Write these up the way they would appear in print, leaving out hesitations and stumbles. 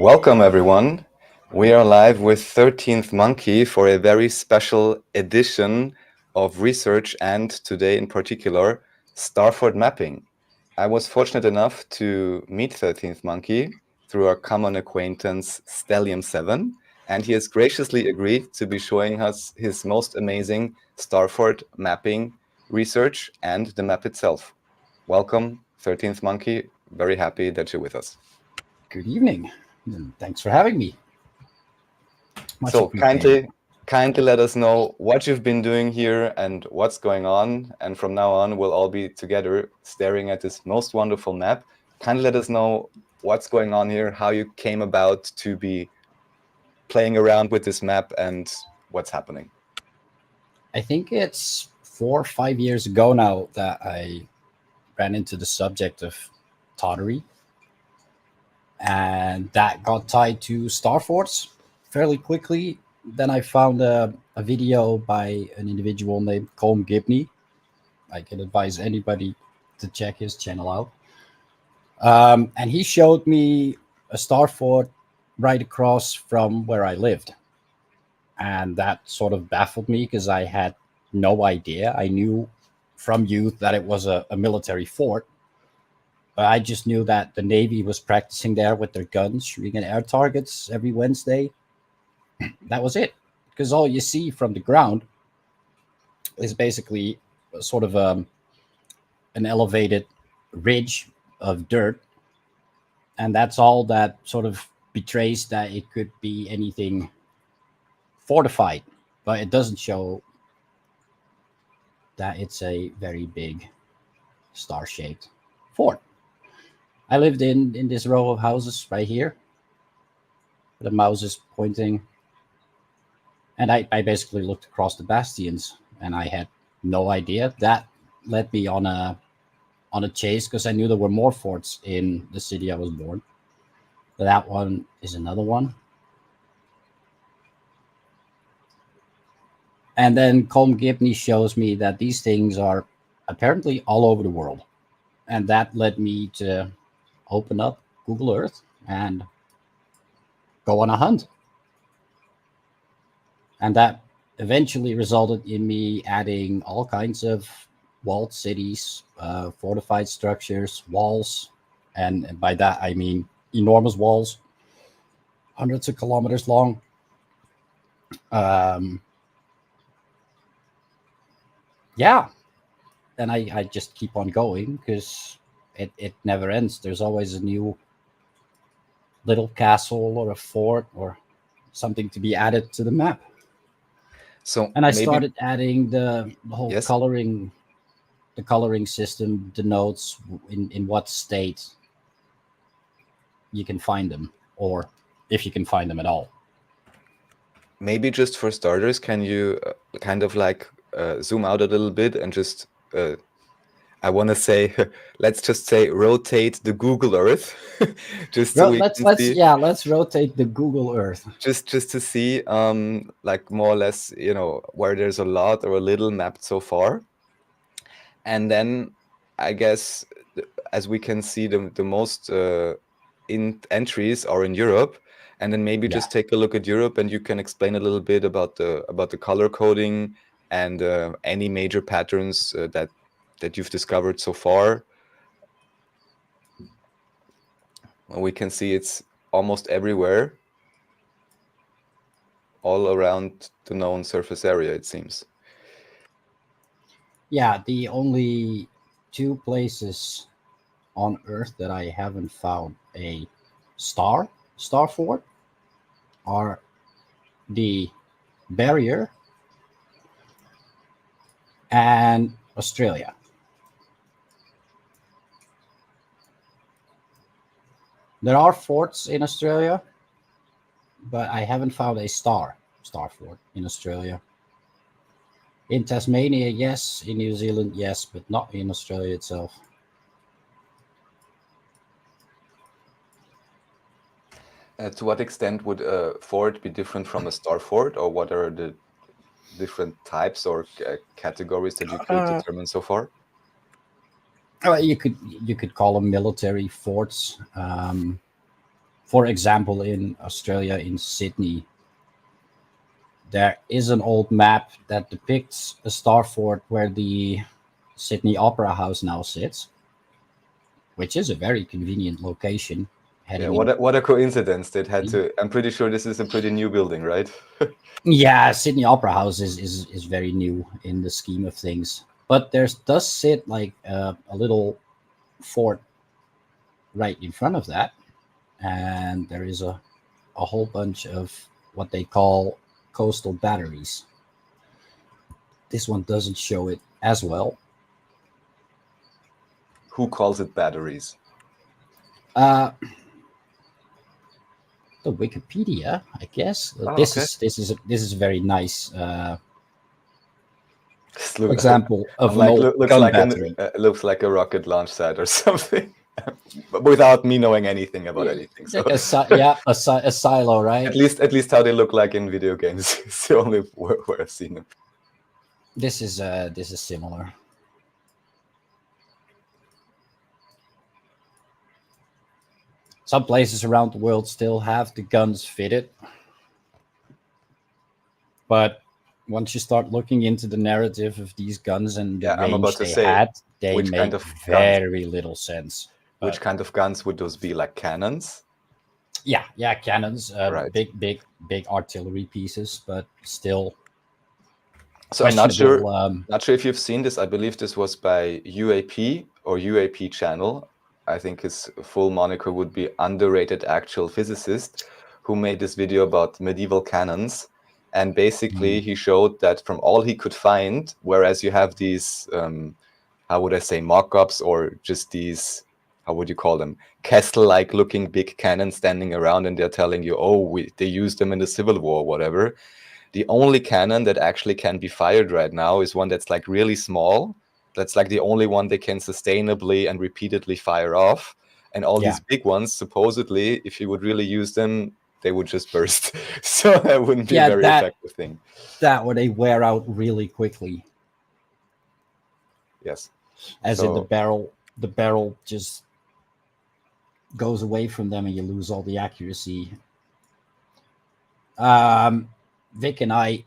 Welcome, everyone. We are live with 13th Monkey for a very special edition of research and today in particular, STARFORT mapping. I was fortunate enough to meet 13th Monkey through our common acquaintance, Stellium7, and he has graciously agreed to be showing us his most amazing STARFORT mapping research and the map itself. Welcome, 13th Monkey. Very happy that you're with us. Good evening, and thanks for having me. Much So appreciated. kindly let us know what you've been doing here and what's going on. And from now on, we'll all be together staring at this most wonderful map. Kindly let us know what's going on here, how you came about to be playing around with this map and what's happening. I think it's 4 or 5 years ago now that I ran into the subject of tawdry, and that got tied to STARFORTs fairly quickly. Then I found a video by an individual named Colm Gibney. I can advise anybody to check his channel out. And he showed me a STARFORT right across from where I lived. And that sort of baffled me because I had no idea. I knew from youth that it was a military fort, but I just knew that the Navy was practicing there with their guns, shooting at air targets every Wednesday. That was it, because all you see from the ground is basically sort of an elevated ridge of dirt, and that's all that sort of betrays that it could be anything fortified, but it doesn't show that it's a very big star-shaped fort. I lived in this row of houses right here. The mouse is pointing, and I basically looked across the bastions, and I had no idea. That led me on a chase because I knew there were more forts in the city I was born. That one is another one. And then Colm Gibney shows me that these things are apparently all over the world. And that led me to open up Google Earth and go on a hunt. And that eventually resulted in me adding all kinds of walled cities, fortified structures, walls. And by that, I mean enormous walls, hundreds of kilometers long. Yeah. And I just keep on going because it never ends. There's always a new little castle or a fort or something to be added to the map. So And I maybe, started adding the whole yes. coloring. The coloring system denotes in what state you can find them, or if you can find them at all. Maybe just for starters, can you kind of like zoom out a little bit and just I want to say, let's just say, rotate the Google Earth, just so we can see. Let's rotate the Google Earth. Just to see, like more or less, where there's a lot or a little mapped so far, and then I guess as we can see, the most entries are in Europe, and then maybe just take a look at Europe, and you can explain a little bit about the color coding and any major patterns that you've discovered so far. We can see it's almost everywhere, all around the known surface area, it seems. Yeah, the only two places on Earth that I haven't found a star fort are the Barrier and Australia. There are forts in Australia, but I haven't found a star fort in Australia. In Tasmania, yes. In New Zealand, yes, but not in Australia itself. To what extent would a fort be different from a star fort, or what are the different types or categories that you could determine so far? You could call them military forts. For example, in Australia, in Sydney, there is an old map that depicts a star fort where the Sydney Opera House now sits, which is a very convenient location Yeah, heading in. what a coincidence. They'd had to. I'm pretty sure this is a pretty new building, right? Yeah, Sydney Opera House is very new in the scheme of things, but there does sit like a little fort right in front of that, and there is a whole bunch of what they call coastal batteries. This one doesn't show it as well. Who calls it batteries? Uh, the Wikipedia, I guess. Oh, This okay. is this is a very nice This look, example of an like old looks gun like battery. looks like a rocket launch site or something, but without me knowing anything about Yeah, anything. So like yeah, a silo, right? at least how they look like in video games is the only where I've seen them. This is similar. Some places around the world still have the guns fitted, but once you start looking into the narrative of these guns and the Yeah, I'm about range to they say, had, they which kind make of guns? very little sense. Which But kind of guns would those be? Like cannons? yeah, cannons, Right. big artillery pieces, but still So I'm questionable. not sure if you've seen this. I believe this was by UAP or UAP channel. I think his full moniker would be Underrated Actual Physicist, who made this video about medieval cannons. And basically, he showed that from all he could find, whereas you have these, how would I say, mock-ups or just these, how would you call them, castle-like looking big cannons standing around, and they're telling you, oh, they used them in the Civil War, or whatever. The only cannon that actually can be fired right now is one that's like really small. That's like the only one they can sustainably and repeatedly fire off. And all Yeah, these big ones, supposedly, if you would really use them, they would just burst. So that wouldn't be a yeah, very effective thing. that or they wear out really quickly, Yes. as in So the barrel just goes away from them and you lose all the accuracy. Vic and I,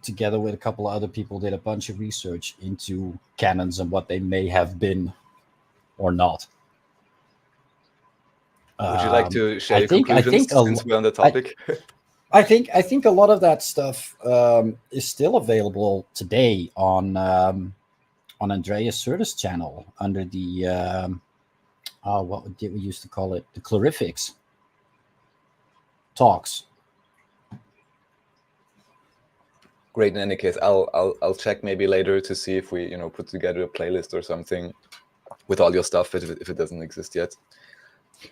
together with a couple of other people, did a bunch of research into cannons and what they may have been or not. would you like to share I your think I conclusions think since we're on the I, topic? I think a lot of that stuff is still available today on Andreas Serta's channel under the what did we used to call it, the Clarifics talks. Great. In any case, I'll check maybe later to see if we put together a playlist or something with all your stuff if it doesn't exist yet.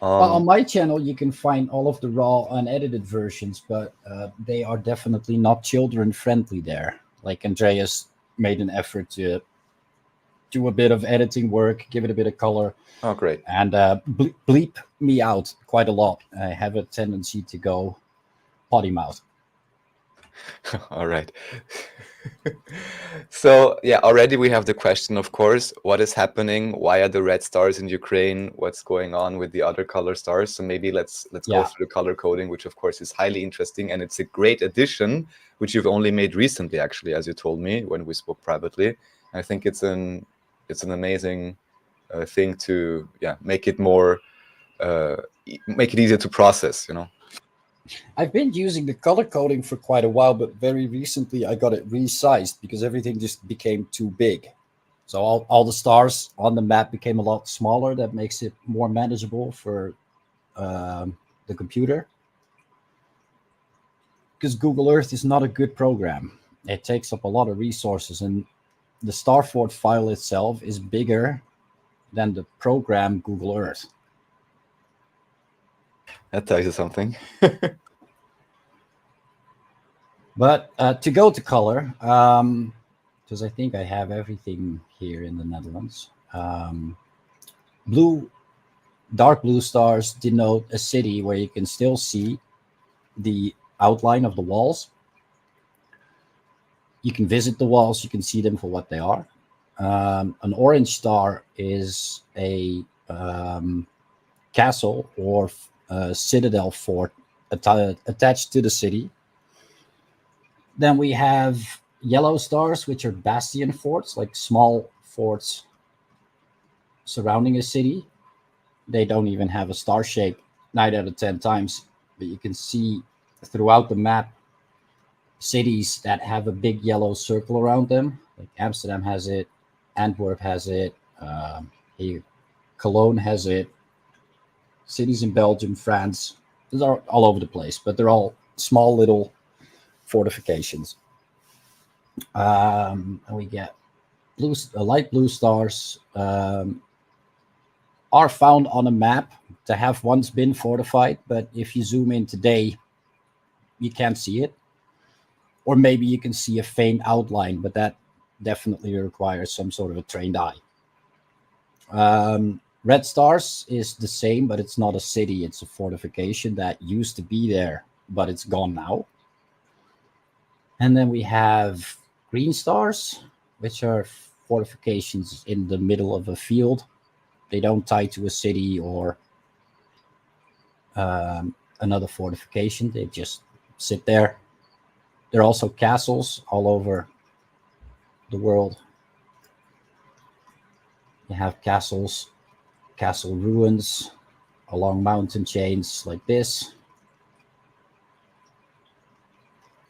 Well, on my channel, you can find all of the raw, unedited versions, but they are definitely not children friendly there. Like Andreas made an effort to do a bit of editing work, give it a bit of color, Oh, great. and bleep me out quite a lot. I have a tendency to go potty mouth. All right. So yeah, already we have the question, of course, what is happening? Why are the red stars in Ukraine? What's going on with the other color stars? So maybe let's go Yeah. through the color coding, which of course is highly interesting, and it's a great addition, which you've only made recently, actually, as you told me when we spoke privately. I think it's an amazing thing to make it more make it easier to process. I've been using the color coding for quite a while, but very recently I got it resized because everything just became too big. So all the stars on the map became a lot smaller. That makes it more manageable for the computer. Because Google Earth is not a good program. It takes up a lot of resources, and the STARFORT file itself is bigger than the program Google Earth. That tells you something. But to go to color, because I think I have everything here in the Netherlands. Blue, dark blue stars denote a city where you can still see the outline of the walls. You can visit the walls, you can see them for what they are. An orange star is a castle or citadel fort attached to the city. Then we have yellow stars, which are bastion forts, like small forts surrounding a city. They don't even have a star shape 9 out of 10 times, but you can see throughout the map cities that have a big yellow circle around them. Like Amsterdam has it, Antwerp has it, here, Cologne has it, cities in Belgium, France. These are all over the place, but they're all small little fortifications. And we get light blue stars are found on a map that have once been fortified, but if you zoom in today, you can't see it. Or maybe you can see a faint outline, but that definitely requires some sort of a trained eye. Red stars is the same, but it's not a city. It's a fortification that used to be there, but it's gone now. And then we have green stars, which are fortifications in the middle of a field. They don't tie to a city or another fortification. They just sit there. There are also castles all over the world. You have castles, castle ruins along mountain chains like this.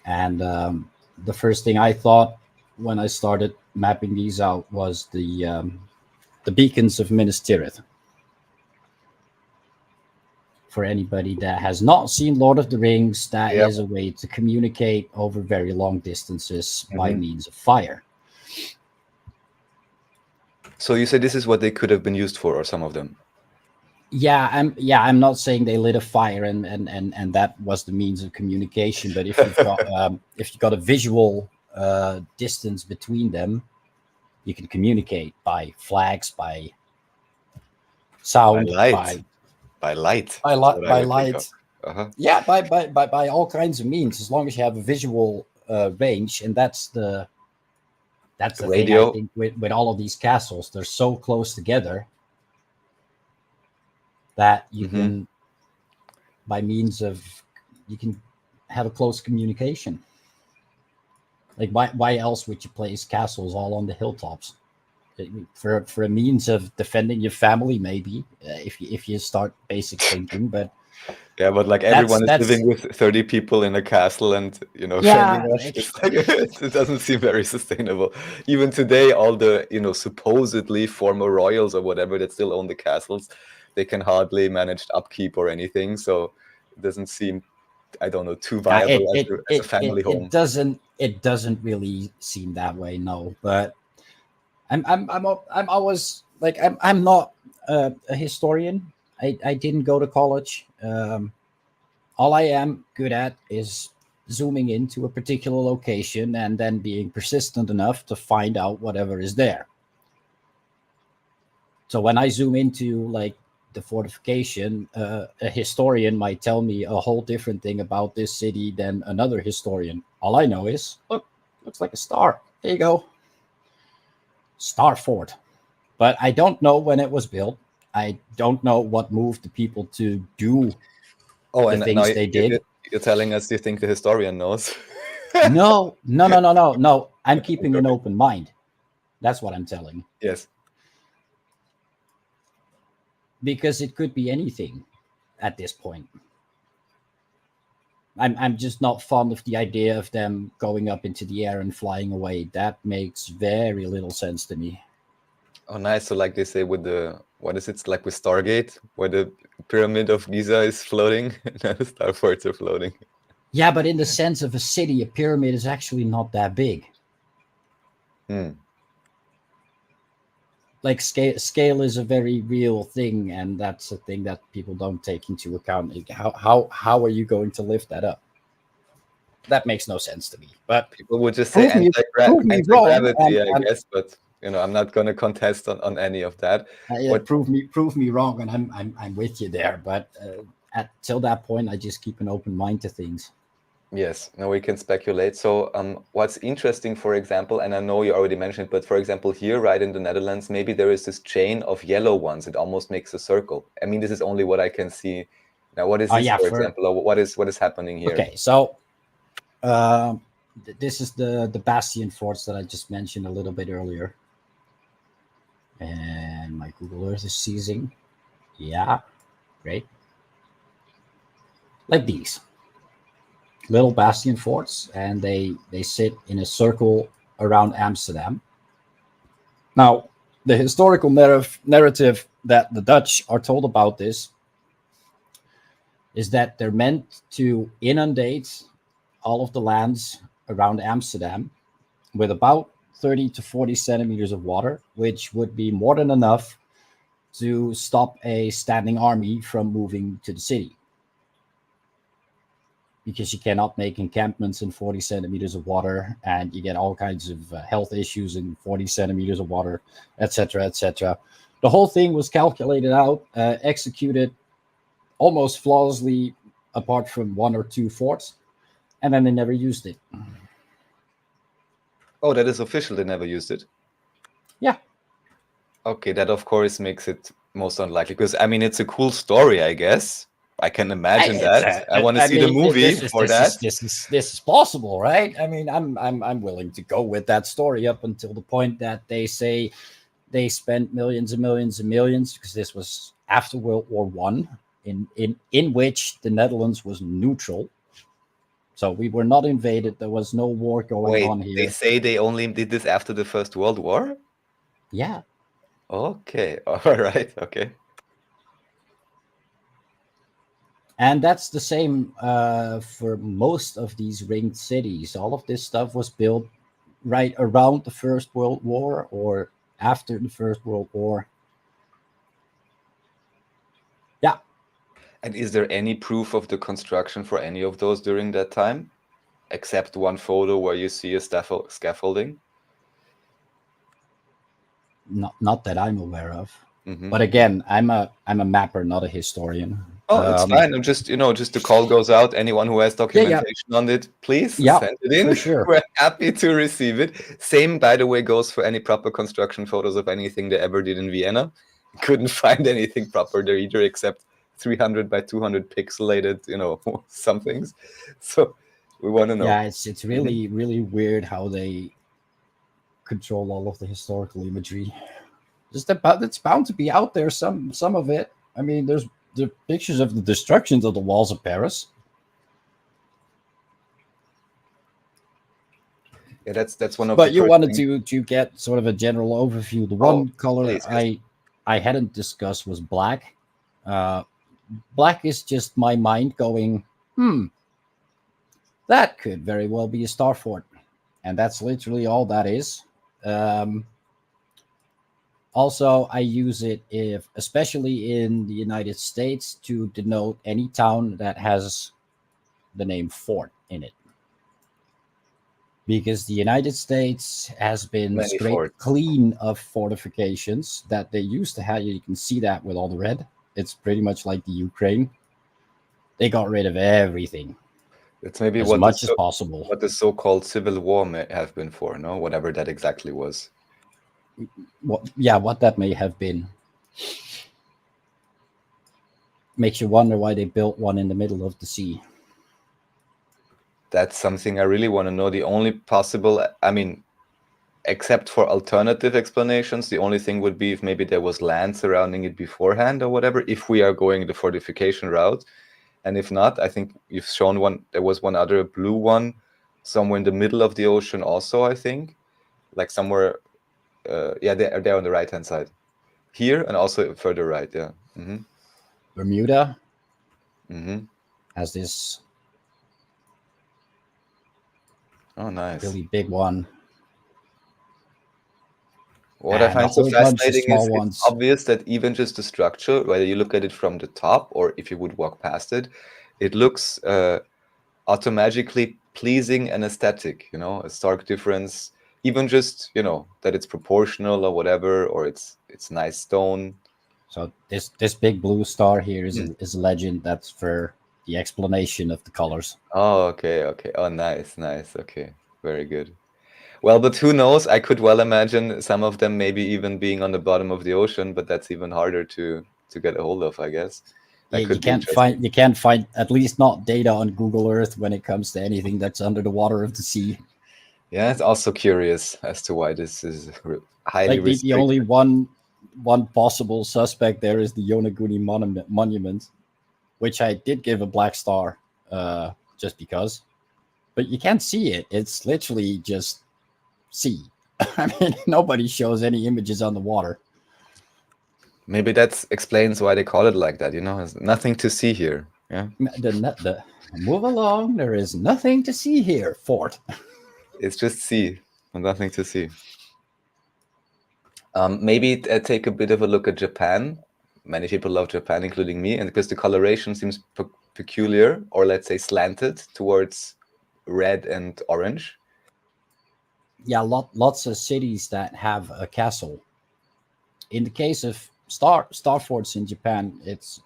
And the first thing I thought when I started mapping these out was the beacons of Minas Tirith. For anybody that has not seen Lord of the Rings, that Yep. is a way to communicate over very long distances by means of fire. So you said this is what they could have been used for, or some of them? I'm not saying they lit a fire and that was the means of communication, but if you've got a visual distance between them, you can communicate by flags, by sound, By light. by That's what I by would think of. light. Yeah, by all kinds of means, as long as you have a visual range, and that's the thing I Radio. think with all of these castles, they're so close together that you can, by means of, you can have a close communication. Like why else would you place castles all on the hilltops? For a means of defending your family, maybe if you start basic thinking, but Yeah, but like everyone is living with 30 people in a castle and, yeah, defending us. It's like, it doesn't seem very sustainable. Even today, all the, supposedly former royals or whatever that still own the castles, they can hardly manage upkeep or anything. So it doesn't seem, I don't know, too viable as a family home. It doesn't really seem that way, no. But I'm always like I'm not a historian. I didn't go to college. All I am good at is zooming into a particular location and then being persistent enough to find out whatever is there. So when I zoom into like the fortification, a historian might tell me a whole different thing about this city than another historian. All I know is, look, looks like a star. There you go. STARFORT. But I don't know when it was built. I don't know what moved the people to do the things now they did. you're telling us you think the historian knows. No. I'm keeping an open mind. That's what I'm telling. Yes. Because it could be anything at this point. I'm just not fond of the idea of them going up into the air and flying away. That makes very little sense to me. Oh, nice. So like they say with what is it? It's like with Stargate, where the pyramid of Giza is floating and the starports are floating. Yeah, but in the sense of a city, a pyramid is actually not that big. Like scale is a very real thing, and that's a thing that people don't take into account. Like how are you going to lift that up? That makes no sense to me. But people would just say prove me wrong, anti-gravity, I guess, but I'm not going to contest on any of that. Prove me wrong, and I'm with you there. But till that point, I just keep an open mind to things. Yes, no, we can speculate. So what's interesting, for example, and I know you already mentioned it, but for example, here, right in the Netherlands, maybe there is this chain of yellow ones. It almost makes a circle. I mean, this is only what I can see Now, what is Oh this, yeah, for for example? Or what is happening here? okay. So um, this is the bastion forts that I just mentioned a little bit earlier, and my Google Earth is seizing. Yeah, great. Like these little bastion forts, and they sit in a circle around Amsterdam. Now, the historical narrative that the Dutch are told about this is that they're meant to inundate all of the lands around Amsterdam with about 30 to 40 centimeters of water, which would be more than enough to stop a standing army from moving to the city. Because you cannot make encampments in 40 centimeters of water, and you get all kinds of health issues in 40 centimeters of water, etc., etc. The whole thing was calculated out, executed almost flawlessly, apart from one or two forts, and then they never used it. Oh, that is official. They never used it. Yeah. Okay, that of course makes it most unlikely, because I mean it's a cool story, I guess. I can imagine It's, that. I want to I see the mean, movie for that. this is possible, right? I mean, I'm willing to go with that story up until the point that they say they spent millions and millions and millions, because this was after World War One, in which the Netherlands was neutral. So we were not invaded. There was no war going Wait, on they here. say they only did this after the First World War? Yeah. Okay, all right, okay. And that's the same for most of these ringed cities. All of this stuff was built right around the First World War or after the First World War. Yeah. And is there any proof of the construction for any of those during that time, except one photo where you see a scaffolding? Not that I'm aware of. Mm-hmm. But again, I'm a mapper, not a historian. Oh, it's fine. I'm just, just the call goes out. Anyone who has Yeah, yeah, documentation on it, please yeah, send it for in. sure. We're happy to receive it. Same, by the way, goes for any proper construction photos of anything they ever did in Vienna. Couldn't find anything proper there either, except 300 by 200 pixelated, some things. So we want to know. Yeah, it's Mhm. really weird how they control all of the historical imagery. Just about it's bound to be out there. Some of it. I mean, there's the pictures of the destructions of the walls of Paris. Yeah, that's one of the But you first wanted things. to get sort of a general overview. The Oh, one color please, yes. I hadn't discussed was black. Uh, Black is just my mind going, that could very well be a Starfort, and that's literally all that is. Um, Also, I use it if, especially in the United States, to denote any town that has the name fort in it. Because the United States has been Many scraped forts. clean of fortifications that they used to have. You can see that with all the red. It's pretty much like the Ukraine. They got rid of everything It's maybe as much as possible. what the so-called civil war may have been for, no? Whatever that exactly was. What that may have been. Makes you wonder why they built one in the middle of the sea. That's something I really want to know. The only possible, I mean, except for alternative explanations, the only thing would be if maybe there was land surrounding it beforehand or whatever, if we are going the fortification route. And if not, I think you've shown one, there was one other blue one somewhere in the middle of the ocean also, I think. Like somewhere, yeah, they're on the right-hand side. Here and also further right, yeah. Mm-hmm. Bermuda Mm-hmm. has this Oh, nice. really big one, What I and a find so whole bunch of fascinating small is it's ones. obvious that even just the structure, whether you look at it from the top or if you would walk past it, it looks automatically pleasing and aesthetic, a stark difference. Even just, that it's proportional or whatever, or it's nice stone. So this big blue star here Hmm. is a legend. That's for the explanation of the colors. Oh, okay, okay. Oh, nice, nice. Okay, very good. Well, but who knows? I could well imagine some of them maybe even being on the bottom of the ocean, but that's even harder to get a hold of, I guess. Yeah, That could be interesting. you can't find at least not data on Google Earth when it comes to anything that's under the water of the sea. Yeah, it's also curious as to why this is highly Like the only restricted. one possible suspect there is the Yonaguni monument, which I did give a black star, just because. But you can't see it. It's literally just sea. I mean, nobody shows any images on the water. Maybe that explains why they call it like that. There's nothing to see here. Yeah, The move along. There is nothing to see here, Fort. it's just sea and nothing to see. Maybe take a bit of a look at Japan. Many people love Japan, including me, and because the coloration seems peculiar, or let's say slanted towards red and orange. Yeah, lots of cities that have a castle. In the case of star forts in Japan, it's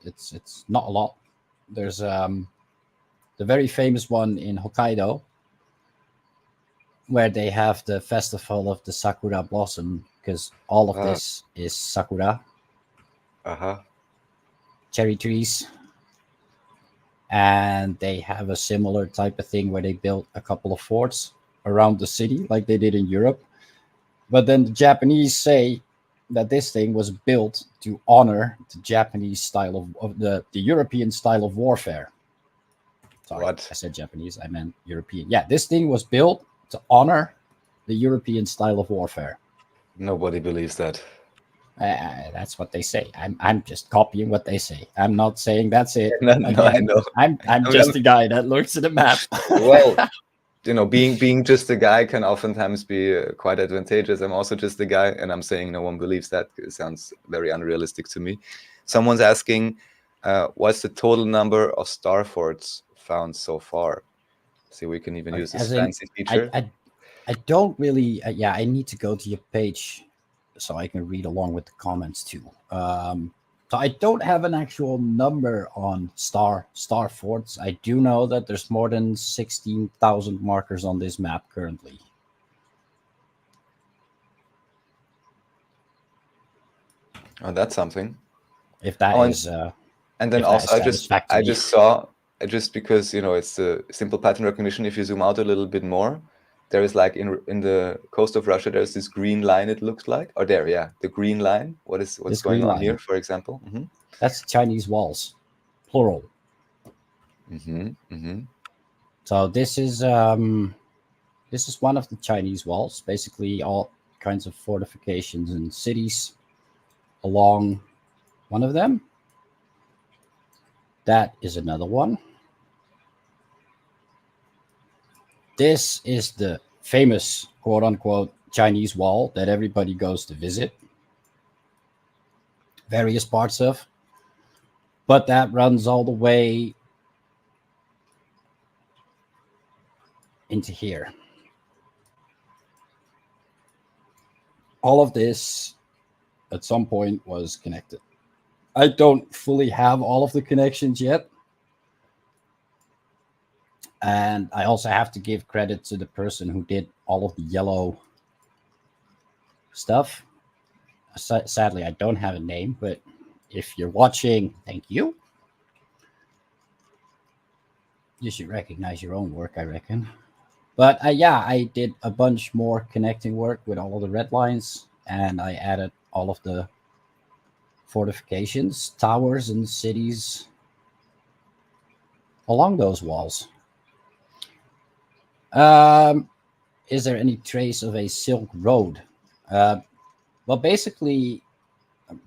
not a lot. There's the very famous one in Hokkaido, where they have the festival of the sakura blossom, because all of Ah, this is sakura, uh-huh. cherry trees, and they have a similar type of thing where they built a couple of forts around the city, like they did in Europe. But then the Japanese say that this thing was built to honor the Japanese style of the European style of warfare. Sorry, What? I said Japanese, I meant European. Yeah, this thing was built to honor the European style of warfare. Nobody believes that. That's what they say. I'm just copying what they say. I'm not saying that's it. No, no, I Again, know. I'm I'm, just a guy that looks at a map. well, being just a guy can oftentimes be quite advantageous. I'm also just a guy, and I'm saying no one believes that. It sounds very unrealistic to me. Someone's asking, what's the total number of star forts found so far? See, we can even use this As in, fancy I, feature. I, I don't really. Yeah, I need to go to your page so I can read along with the comments too. So I don't have an actual number on star forts. I do know that there's more than 16,000 markers on this map currently. Oh, that's something. If that Oh, is and then if that also is I satisfactory. just saw, just because it's a simple pattern recognition. If you zoom out a little bit more, there is like in the coast of Russia, there's this green line. It looks like, or there, yeah, the green line. What's This going green on here, line, for example? that's Chinese walls, plural. So this is one of the Chinese walls. Basically, all kinds of fortifications and cities along one of them. That is another one. This is the famous quote unquote Chinese wall that everybody goes to visit various parts of. But that runs all the way into here. All of this at some point was connected. I don't fully have all of the connections yet. And I also have to give credit to the person who did all of the yellow stuff. Sadly, I don't have a name, but if you're watching, thank you. You should recognize your own work, I reckon. But yeah, I did a bunch more connecting work with all of the red lines, and I added all of the fortifications, towers, and cities along those walls. Um, is there any trace of a Silk Road? Uh, well, basically,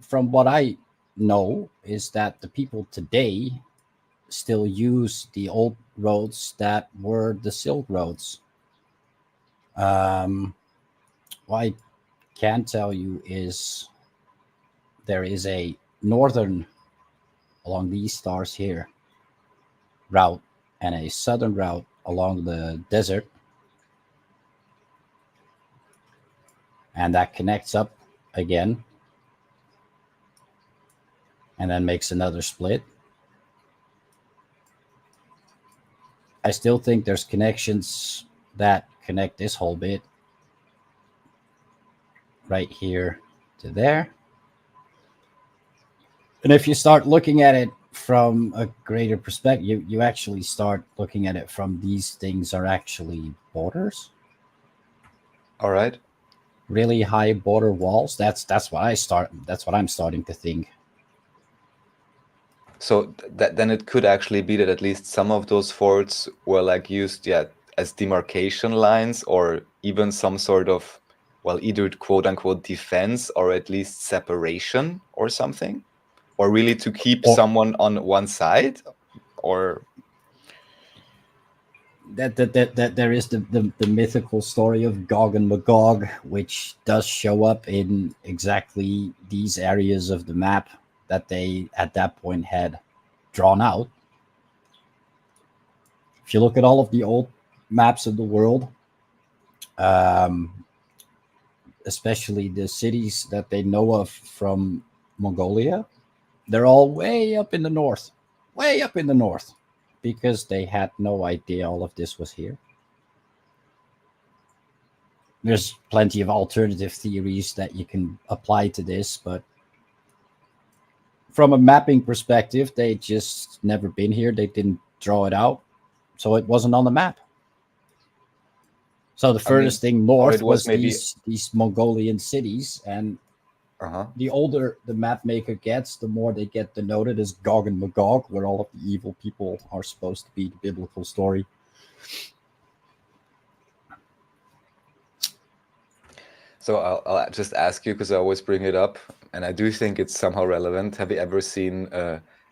from what I know, is that the people today still use the old roads that were the Silk Roads. What I can tell you is there is a northern along these stars here route and a southern route along the desert, and that connects up again and then makes another split. I still think there's connections that connect this whole bit right here to there. And if you start looking at it from a greater perspective, you actually start looking at it from these things are actually borders, All right. really high border walls. That's what I start. That's what I'm starting to think. So that then it could actually be that at least some of those forts were like used, yeah, as demarcation lines or even some sort of, well, either quote unquote defense or at least separation or something, or really to keep Or someone on one side, or that there is the mythical story of Gog and Magog, which does show up in exactly these areas of the map that they at that point had drawn out. If you look at all of the old maps of the world, um, especially the cities that they know of from Mongolia, they're all way up in the north, because they had no idea all of this was here. There's plenty of alternative theories that you can apply to this, but from a mapping perspective, they just never been here. They didn't draw it out, so it wasn't on the map. So the I mean, furthest thing or it north was was maybe, these Mongolian cities, and uh-huh. the older the map maker gets, the more they get denoted as Gog and Magog, where all of the evil people are supposed to be, the biblical story. So I'll just ask you because I always bring it up, and I do think it's somehow relevant. Have you ever seen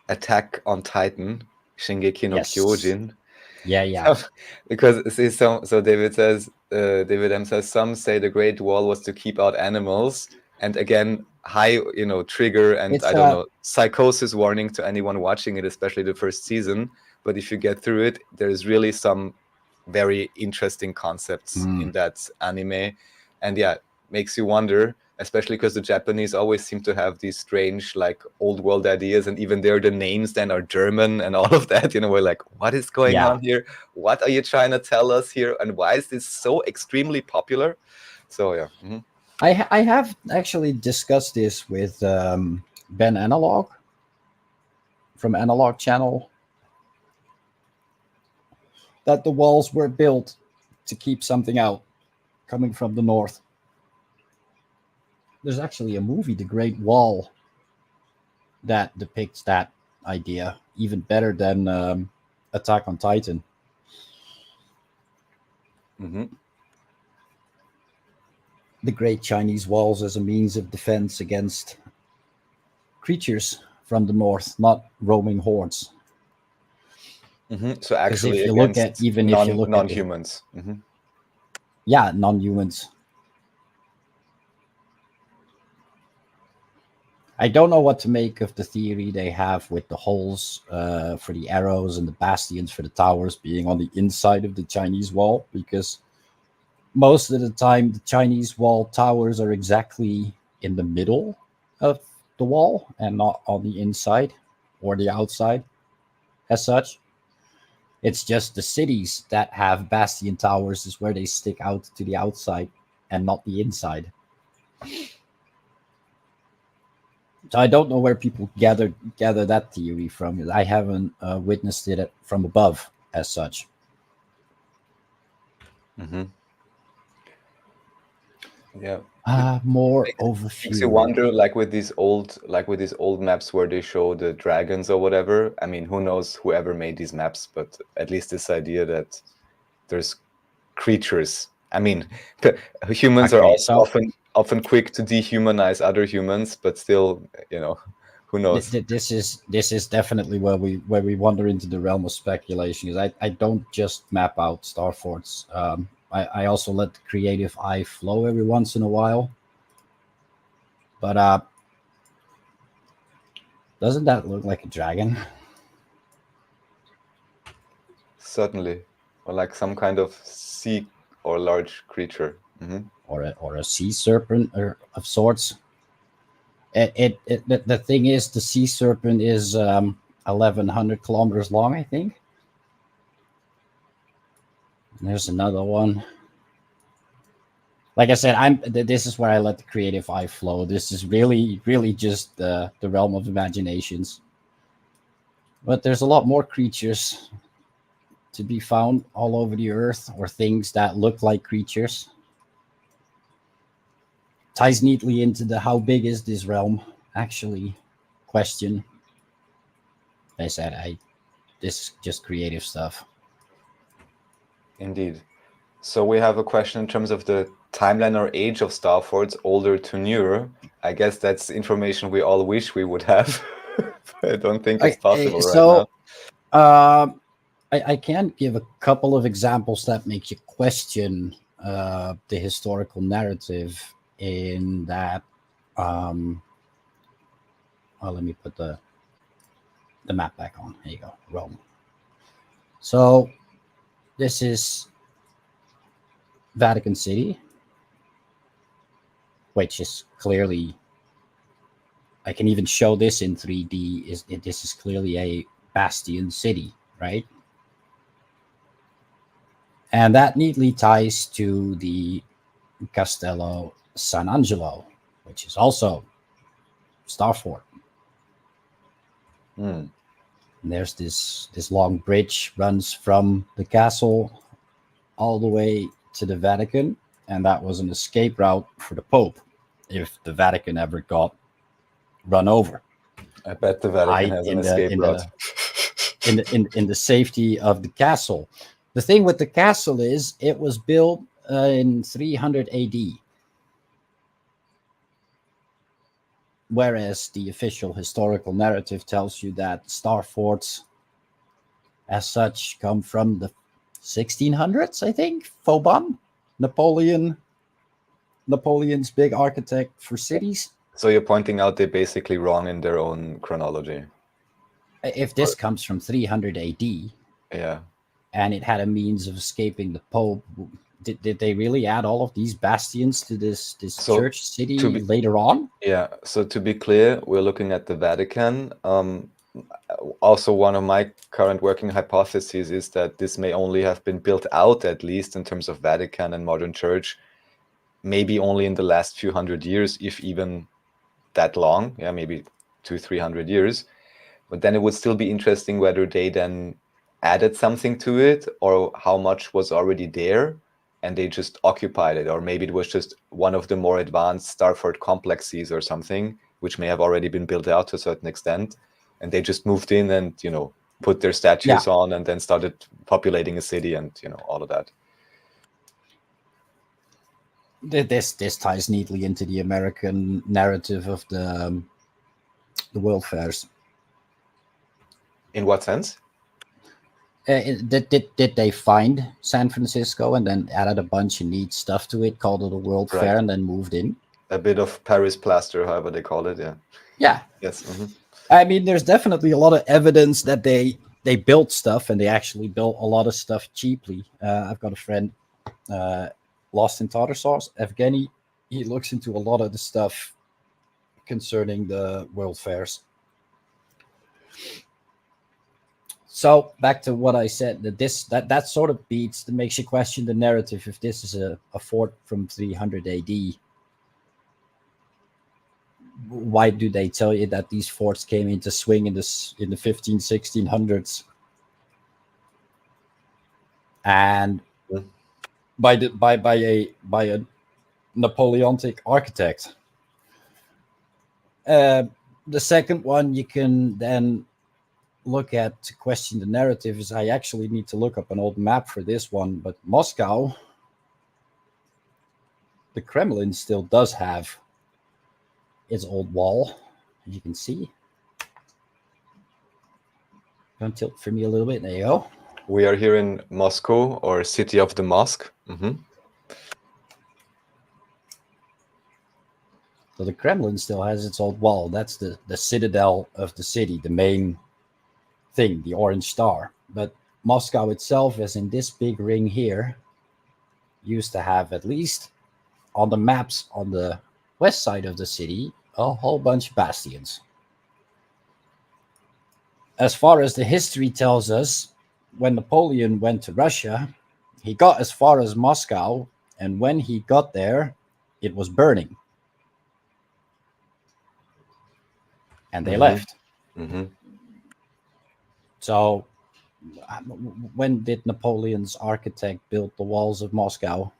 Attack on Titan, Shingeki no Yes. Kyojin? Yeah, yeah. So, because see, so David says, David M says, some say the Great Wall was to keep out animals, and again, high, trigger and It's I don't know, psychosis warning to anyone watching it, especially the first season. But if you get through it, there's really some very interesting concepts mm, in that anime, and yeah, makes you wonder, especially because the Japanese always seem to have these strange, like, old world ideas, and even there, the names then are German and all of that. We're like, what is going yeah. on here? What are you trying to tell us here? And why is this so extremely popular? So, yeah. I have actually discussed this with Ben Analog from Analog Channel, that the walls were built to keep something out coming from the north. There's actually a movie, The Great Wall, that depicts that idea even better than Attack on Titan. Mm-hmm. The Great Chinese Walls as a means of defense against creatures from the north, not roaming hordes. Mm-hmm. So Because actually if you look at, against even if you look at the, non-humans. Mm-hmm. yeah, non-humans. I don't know what to make of the theory they have with the holes for the arrows and the bastions for the towers being on the inside of the Chinese wall, because most of the time the Chinese wall towers are exactly in the middle of the wall and not on the inside or the outside as such. It's just the cities that have bastion towers is where they stick out to the outside and not the inside. So I don't know where people gather that theory from. I haven't witnessed it from above as such. Mm-hmm. Yeah. More Makes you overview. wonder, like with these old maps where they show the dragons or whatever. I mean, who knows whoever made these maps, but at least this idea that there's creatures. I mean, humans are Okay, also so often quick to dehumanize other humans, but still, who knows? this is definitely where we wander into the realm of speculation. Is I don't just map out Starforts. I also let the creative eye flow every once in a while. But doesn't that look like a dragon Certainly, or like some kind of sea or large creature. or a sea serpent or of sorts? The thing is, the sea serpent is 1,100 kilometers long, I think. And there's another one. Like I said, this is where I let the creative eye flow. This is really just the realm of imaginations. But there's a lot more creatures to be found all over the earth, or things that look like creatures. Ties neatly into the how big is this realm actually question. I said this is just creative stuff. Indeed. So we have a question in terms of the timeline or age of Starforts, older to newer. I guess that's information we all wish we would have. I don't think it's possible right now. I can give a couple of examples that make you question the historical narrative in that. Well, let me put the map back on. There you go, Rome. So this is Vatican City, which is clearly, I can even show this in 3D. This is clearly a bastion city, right? And that neatly ties to the Castello San Angelo, which is also Starfort. Hmm. And there's this long bridge runs from the castle all the way to the Vatican, and that was an escape route for the Pope if the Vatican ever got run over. I bet the Vatican Hide has an escape route. in the safety of the castle. The thing with the castle is it was built in 300 AD, whereas the official historical narrative tells you that star forts, as such, come from the 1600s. I think Vauban, Napoleon's big architect for cities. So you're pointing out they're basically wrong in their own chronology. If this comes from 300 AD, yeah, and it had a means of escaping the Pope, did they really add all of these bastions to this church city later on? Yeah. So to be clear, we're looking at the Vatican. Also, one of my current working hypotheses is that this may only have been built out, at least in terms of Vatican and modern church, maybe only in the last few hundred years, if even that long. Yeah, maybe 200-300 years. But then it would still be interesting whether they then added something to it, or how much was already there and they just occupied it, or maybe it was just one of the more advanced Starfort complexes or something, which may have already been built out to a certain extent, and they just moved in and put their statues on and then started populating a city and all of that. This ties neatly into the American narrative of the world fairs. In what sense? Did they find San Francisco and then added a bunch of neat stuff to it, called it a world fair, and then moved in? A bit of Paris plaster, however they call it. Yeah. Yes. Mm-hmm. I mean, there's definitely a lot of evidence that they built stuff, and they actually built a lot of stuff cheaply. I've got a friend, lost in tartar sauce, Evgeny. He looks into a lot of the stuff concerning the world fairs. So back to what I said, that sort of beats, that makes you question the narrative. If this is a fort from 300 AD, why do they tell you that these forts came into swing in the 1600s, and by a Napoleonic architect? The second one you can then look at to question the narrative is, I actually need to look up an old map for this one, but Moscow, the Kremlin still does have its old wall, as you can see. Gonna tilt for me a little bit. There you go. We are here in Moscow, or City of the Mosque. Mm-hmm. So the Kremlin still has its old wall. That's the citadel of the city, the main thing, the orange star. But Moscow itself, as in this big ring here, used to have, at least on the maps on the west side of the city, a whole bunch of bastions. As far as the history tells us, when Napoleon went to Russia, he got as far as Moscow, and when he got there, it was burning. And they left. Mm-hmm. So, when did Napoleon's architect build the walls of Moscow?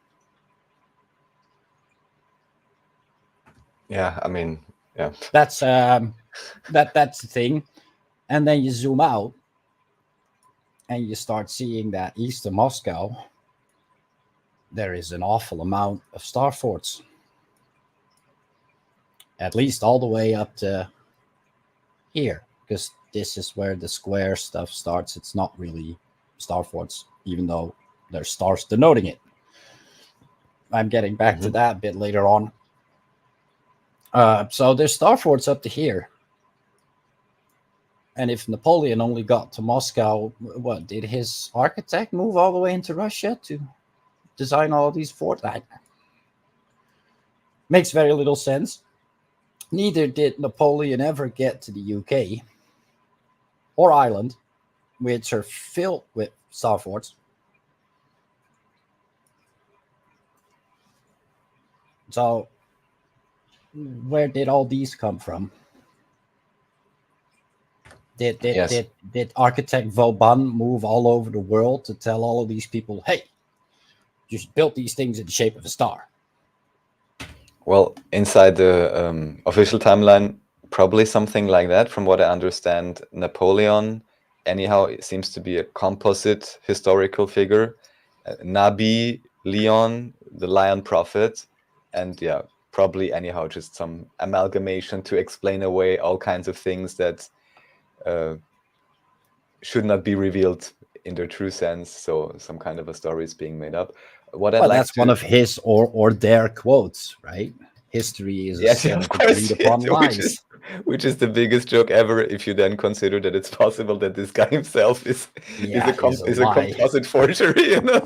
Yeah, I mean, yeah. That's that's the thing. And then you zoom out and you start seeing that east of Moscow, there is an awful amount of star forts, at least all the way up to here, because this is where the square stuff starts. It's not really star forts, even though there's stars denoting it. I'm getting back to Mhm. that a bit later on. So there's star forts up to here. And if Napoleon only got to Moscow, what did his architect move all the way into Russia to design all these forts? That makes very little sense. Neither did Napoleon ever get to the UK or Ireland, which are filled with star forts. So, where did all these come from? Did did Yes. did did architect Vauban move all over the world to tell all of these people, "Hey, you should build these things in the shape of a star"? Well, inside the official timeline, probably something like that. From what I understand, Napoleon, anyhow, it seems to be a composite historical figure. Nabi, Leon, the lion prophet, and yeah, probably anyhow, just some amalgamation to explain away all kinds of things that uh, should not be revealed in their true sense. So some kind of a story is being made up. What I'd Well, like that's one to of his or their quotes, right? History is a Yes, set of of agreed course, yes, upon lies. which is the biggest joke ever. If you then consider that it's possible that this guy himself Yeah, is a is a lie. composite forgery, you know,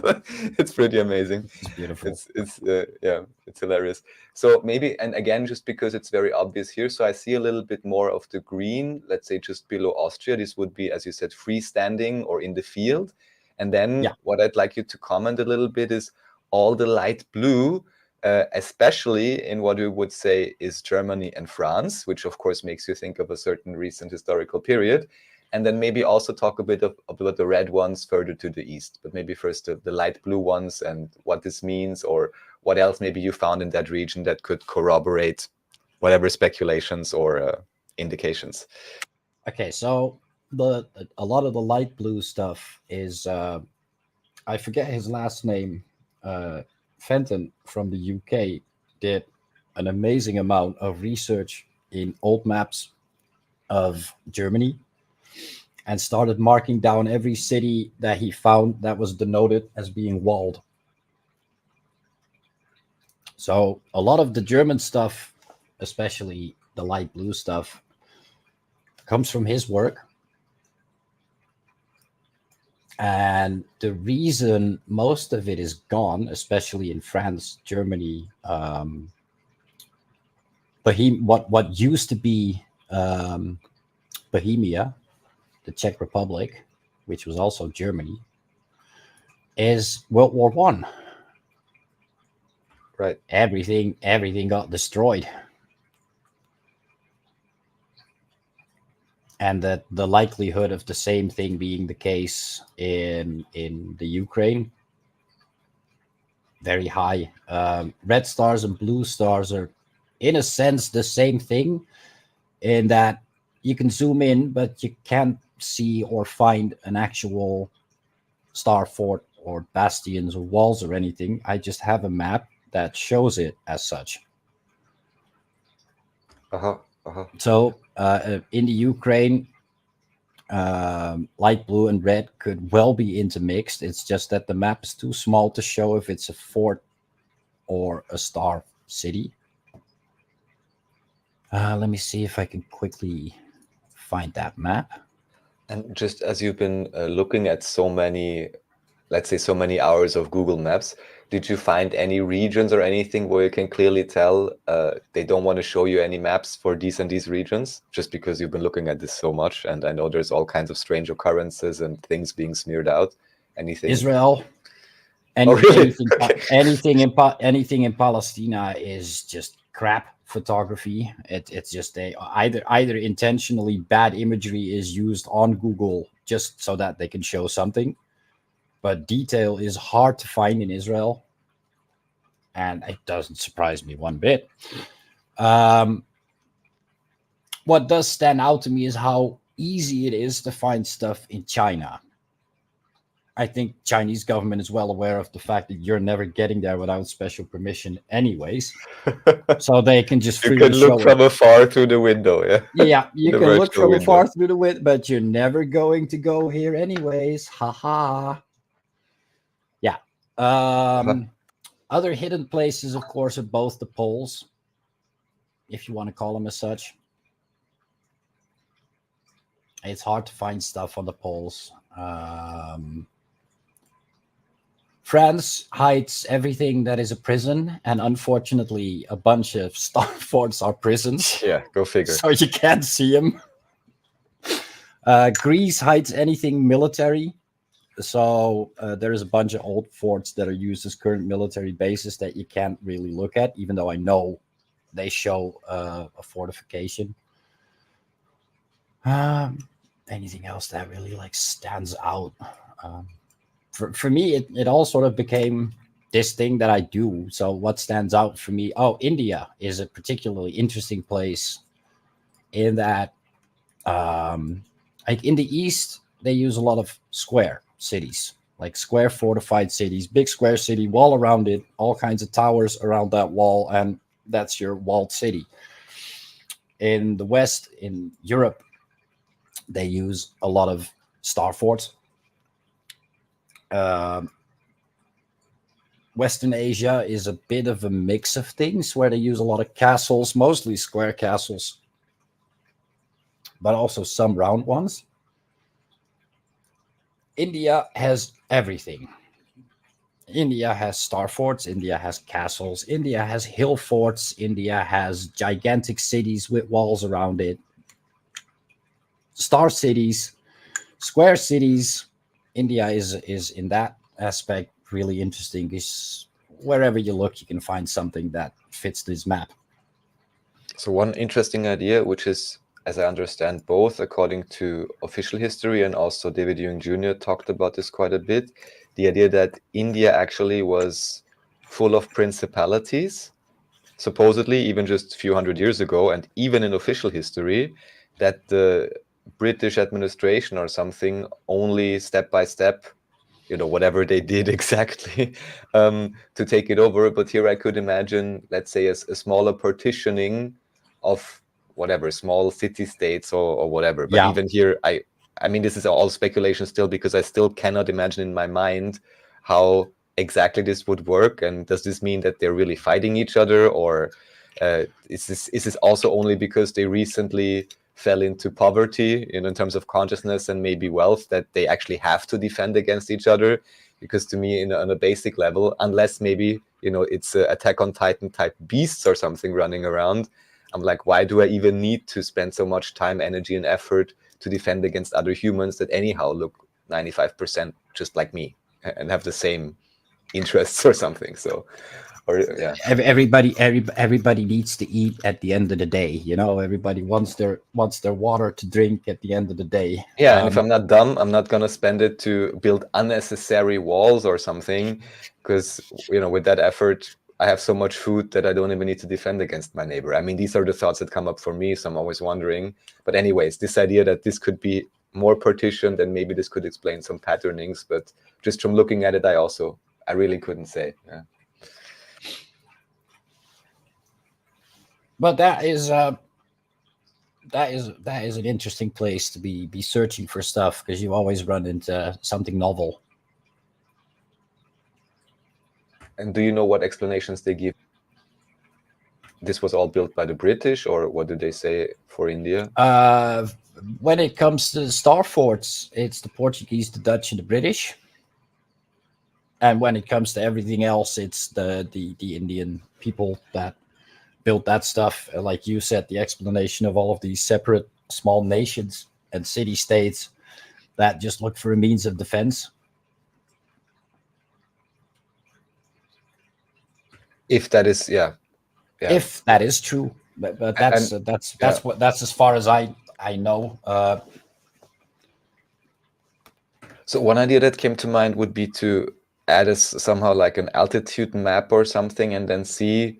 it's pretty amazing. It's beautiful. It's yeah, it's hilarious. So maybe, and again, just because it's very obvious here, so I see a little bit more of the green. Let's say just below Austria, this would be, as you said, freestanding or in the field. And then Yeah. what I'd like you to comment a little bit is all the light blue, especially in what we would say is Germany and France, which of course makes you think of a certain recent historical period. And then maybe also talk a bit about the red ones further to the east, but maybe first the light blue ones and what this means, or what else maybe you found in that region that could corroborate whatever speculations or indications. Okay, so the a lot of the light blue stuff is I forget his last name. Fenton from the UK did an amazing amount of research in old maps of Germany and started marking down every city that he found that was denoted as being walled. So a lot of the German stuff, especially the light blue stuff, comes from his work. And the reason most of it is gone, especially in France, Germany, what used to be Bohemia, the Czech Republic, which was also Germany, is World War I. Right. Everything got destroyed, and that the likelihood of the same thing being the case in the Ukraine, very high. Red stars and blue stars are, in a sense, the same thing, in that you can zoom in, but you can't see or find an actual star fort or bastions or walls or anything. I just have a map that shows it as such. Uh-huh. Uh-huh. So in the Ukraine, light blue and red could well be intermixed. It's just that the map is too small to show if it's a fort or a star city. Let me see if I can quickly find that map. And just as you've been looking at so many, let's say, so many hours of Google Maps, did you find any regions or anything where you can clearly tell they don't want to show you any maps for these and these regions, just because you've been looking at this so much? And I know there's all kinds of strange occurrences and things being smeared out. Anything? Israel, Oh, really? anything, Okay. anything in Palestina is just crap photography. It's just either intentionally bad imagery is used on Google just so that they can show something, but detail is hard to find in Israel, and it doesn't surprise me one bit. What does stand out to me is how easy it is to find stuff in China. I think Chinese government is well aware of the fact that you're never getting there without special permission anyways. So they can just You freely can look show it. from afar through the window, yeah. Yeah, you The can look virtual from window. afar through the wind, but you're never going to go here anyways. Haha. Yeah. Other hidden places, of course, are both the poles, if you want to call them as such. It's hard to find stuff on the poles. France hides everything that is a prison, and unfortunately, a bunch of starforts are prisons. Yeah, go figure. So you can't see them. Greece hides anything military. So there is a bunch of old forts that are used as current military bases that you can't really look at, even though I know they show a fortification. Anything else that really like stands out? For me, it all sort of became this thing that I do. So what stands out for me? Oh, India is a particularly interesting place in that, like in the East, they use a lot of square cities, like square fortified cities, big square city, wall around it, all kinds of towers around that wall, and that's your walled city. In the West, in Europe, they use a lot of star forts. Western Asia is a bit of a mix of things where they use a lot of castles, mostly square castles, but also some round ones. India has everything. India has star forts, India has castles, India has hill forts, India has gigantic cities with walls around it, star cities, square cities. India is in that aspect really interesting, because wherever you look, you can find something that fits this map. So one interesting idea, which is, as I understand, both according to official history and also David Ewing Jr. talked about this quite a bit, the idea that India actually was full of principalities, supposedly even just a few hundred years ago, and even in official history, that the British administration or something only step by step, whatever they did exactly, to take it over. But here I could imagine, let's say, a smaller partitioning of whatever, small city states or whatever. But Yeah. even here, I mean, this is all speculation still, because I still cannot imagine in my mind how exactly this would work. And does this mean that they're really fighting each other, or is this also only because they recently fell into poverty, in terms of consciousness and maybe wealth, that they actually have to defend against each other? Because to me, on a basic level, unless maybe it's a Attack on Titan type beasts or something running around, I'm like, why do I even need to spend so much time, energy, and effort to defend against other humans that anyhow look 95% just like me and have the same interests or something? So, or yeah. Everybody needs to eat at the end of the day. Everybody wants their water to drink at the end of the day. Yeah, and if I'm not dumb, I'm not gonna spend it to build unnecessary walls or something, because with that effort, I have so much food that I don't even need to defend against my neighbor. I mean, these are the thoughts that come up for me, so I'm always wondering. But anyways, this idea that this could be more partitioned, and maybe this could explain some patternings, but just from looking at it, I really couldn't say. Yeah. But that is an interesting place to be searching for stuff, because you always run into something novel. And do you know what explanations they give? This was all built by the British, or what do they say for India? When it comes to the star forts, it's the Portuguese, the Dutch, and the British. And when it comes to everything else, it's the Indian people that built that stuff. Like you said, the explanation of all of these separate small nations and city states that just look for a means of defense. If that is, yeah, Yeah. if that is true. But that's And yeah. that's as far as I know. So one idea that came to mind would be to add somehow like an altitude map or something, and then see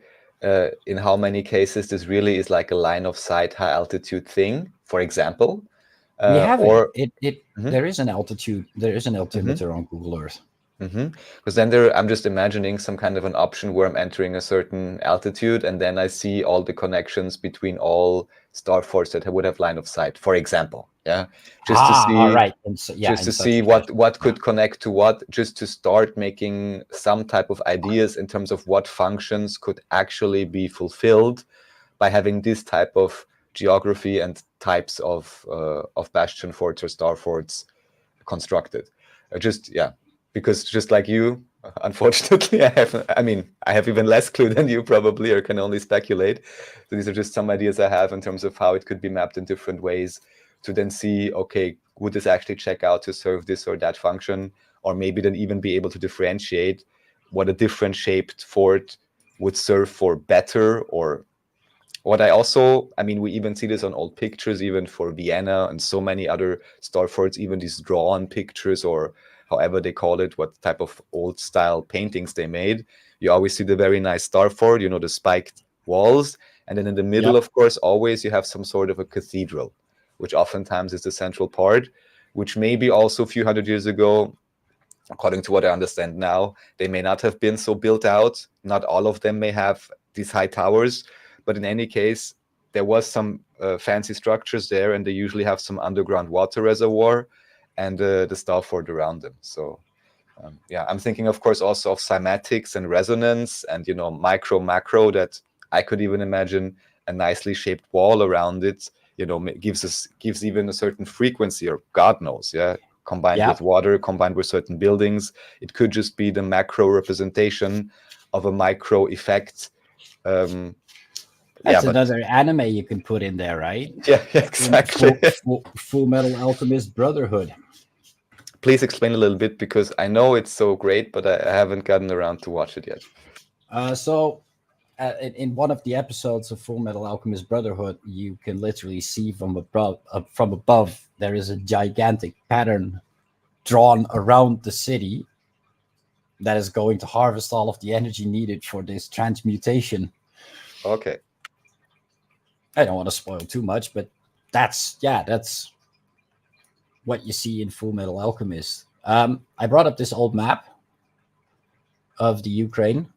in how many cases this really is like a line of sight high altitude thing, for example. We have it. Or It Mhm, there is an altitude. There is an mhm. altimeter on Google Earth. Because then there, I'm just imagining some kind of an option where I'm entering a certain altitude, and then I see all the connections between all star forts that would have line of sight, for example. Yeah, just to Ah, all see, right. And so, yeah, in such a fashion. what Yeah. could connect to what, just to start making some type of ideas in terms of what functions could actually be fulfilled by having this type of geography and types of bastion forts or star forts constructed. Just yeah, because just like you, unfortunately, I have even less clue than you probably, or can only speculate. So these are just some ideas I have in terms of how it could be mapped in different ways to then see, okay, would this actually check out to serve this or that function, or maybe then even be able to differentiate what a different shaped fort would serve for better. Or what I also, I mean, we even see this on old pictures, even for Vienna and so many other star forts, even these drawn pictures, or however they call it, what type of old style paintings they made. You always see the very nice star fort, the spiked walls. And then in the middle, Yep. of course, always you have some sort of a cathedral, which oftentimes is the central part, which maybe also a few hundred years ago, according to what I understand now, they may not have been so built out. Not all of them may have these high towers, but in any case, there was some fancy structures there, and they usually have some underground water reservoir and the star fort around them. So yeah, I'm thinking, of course, also of cymatics and resonance and micro macro, that I could even imagine a nicely shaped wall around it. Gives even a certain frequency, or God knows, yeah. Combined with Yep. water, combined with certain buildings, it could just be the macro representation of a micro effect. Um, yeah, That's but another anime you can put in there, right? yeah, exactly. Full Metal Alchemist Brotherhood. Please explain a little bit, because I know it's so great, but I haven't gotten around to watch it yet. So in one of the episodes of Full Metal Alchemist Brotherhood, you can literally see from above there is a gigantic pattern drawn around the city that is going to harvest all of the energy needed for this transmutation. Okay. I don't want to spoil too much, but that's what you see in Full Metal Alchemist. I brought up this old map of the Ukraine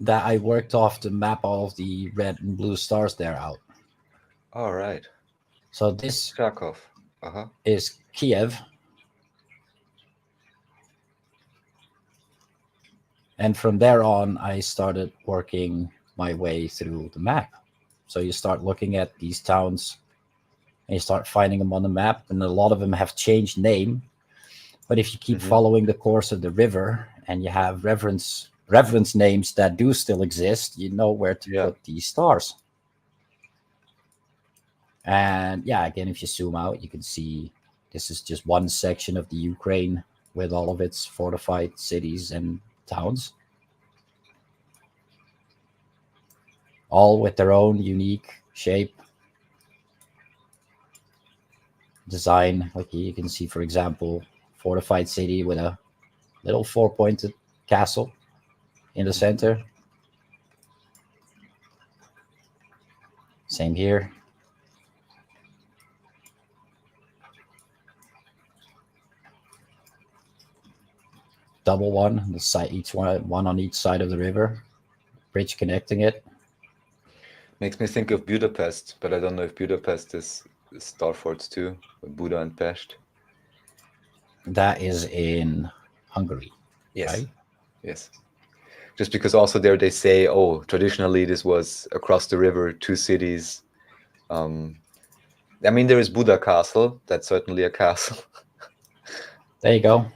that I worked off to map all of the red and blue stars there out. All right. So this Krakow. Uh-huh. is Kiev, and from there on, I started working my way through the map. So you start looking at these towns and you start finding them on the map, and a lot of them have changed name. But if you keep Mm-hmm. following the course of the river and you have reference names that do still exist, you know where to Yeah. put these stars. And yeah, again, if you zoom out, you can see this is just one section of the Ukraine with all of its fortified cities and towns, all with their own unique shape, design. Like you can see, for example, fortified city with a little four-pointed castle in the Mm-hmm. center. Same here. Double one, the side each one on each side of the river, bridge connecting it. Makes me think of Budapest, but I don't know if Budapest is Star Forts too, Buda and Pest. That is in Hungary, Yes. right? Yes. Just because also there they say, oh, traditionally this was across the river, two cities. Um, I mean, there is Buda Castle. That's certainly a castle. There you go.